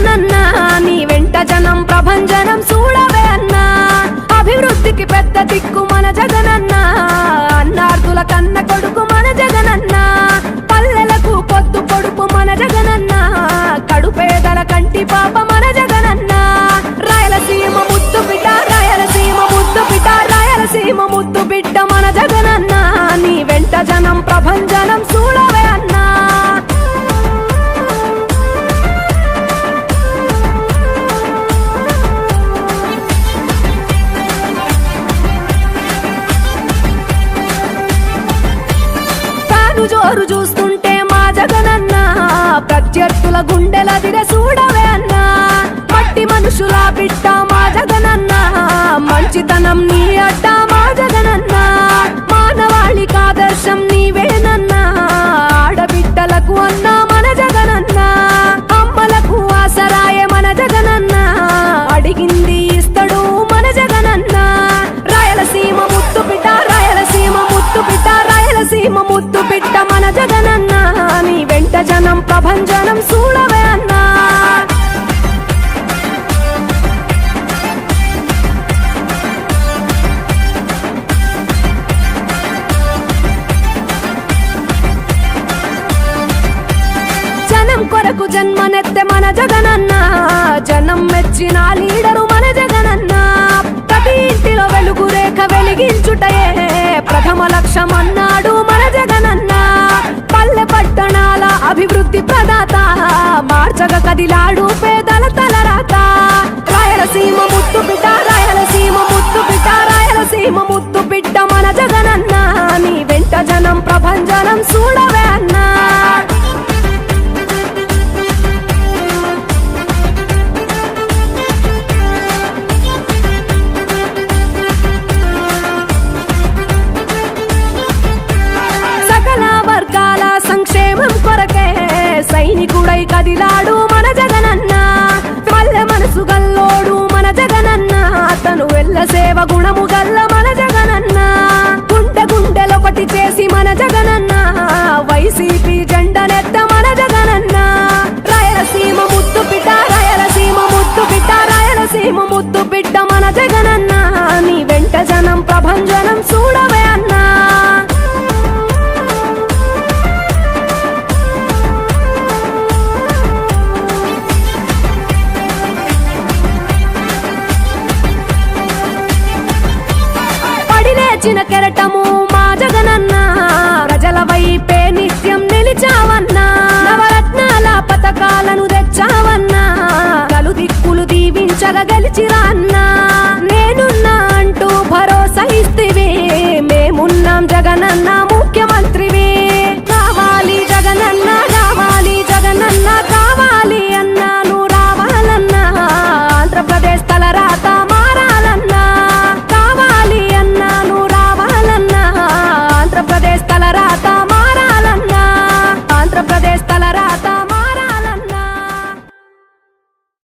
జగనన్నా నీ వెంట జనం ప్రభంజనం చూడవే అన్నా అభివృద్ధికి పెద్ద దిక్కు మన జగనన్నా అన్నార్థుల కన్న కొడుకు మన జగనన్నా పల్లెలకు పొద్దు పొడుపు మన జగనన్నా కడుపేదల కంటి పాప మన జగనన్నా రాయలసీమ ముద్దు బిడ్డ రాయలసీమ ముద్దు బిడ్డ రాయలసీమ ముద్దు బిడ్డ మన జగనన్నా నీ వెంట జనం ప్రభంజనం చూడవే అన్నా జోరు చూస్తుంటే మా జగనన్నా ప్రత్యర్థుల గుండెల దిర చూడవే అన్నా మట్టి మనుషుల బిడ్డ మా జగనన్నా మంచితనం నీ అడ్డ మా జగనన్నా మానవాళికి ఆదర్శం నీవేనన్నా ఆడబిడ్డలకు అన్నా మన జగనన్నా అమ్మలకు ఆసరాయే మన జగనన్నా అడిగింది ఇస్తడు మన జగనన్నా రాయలసీమ ముద్దు బిడ్డ రాయలసీమ ముద్దు బిడ్డ రాయలసీమ ముద్దు బిడ్డ మన జగనన్నా నీ వెంట జనం ప్రభంజనం చూడవే అన్నా జనం కొరకు జన్మనెత్తే మన జగనన్నా జనం మెచ్చిన లీడరు మన జగనన్నా ప్రతి ఇంటిలో వెలుగు రేఖ వెలిగించుటయే ప్రథమ లక్ష్యం అన్నాడు మన జగనన్నా పల్లె పట్టణాల అభివృద్ధి ప్రదాత మార్చగ కదిలాడు పేదల తలరాత రాయలసీమ ముద్దు బిడ్డ రాయలసీమ ముద్దు బిడ్డ రాయలసీమ ముద్దు బిడ్డ మన జగనన్నా నీ వెంట జనం ప్రభంజనం చూడవే అన్నా సంక్షేమం కొరకే సైనికుడై కదిలాడు మన జగనన్నా పల్లె మనసు గల్లోడు మన జగనన్నా తను వెళ్ళ సేవ గుణము గల్ల మన జగనన్నా గుండె గుండెలొకటి చేసి మన జగనన్నా వైసీపీ జెండనెత్త మన జగనన్నా రాయలసీమ ముద్దు బిడ్డ రాయలసీమ ముద్దు బిడ్డ రాయలసీమ ముద్దు బిడ్డ మన జగనన్నా నీ వెంట జనం ప్రభంజనం చూడవే అన్నా చిన్న కెరటము మా జగనన్నా ప్రజల వైపే నిత్యం నిలిచావన్నా నవరత్నాల పథకాలను తెచ్చావన్నా నలు దిక్కులు దీవించగా గెలిచిరా అన్నా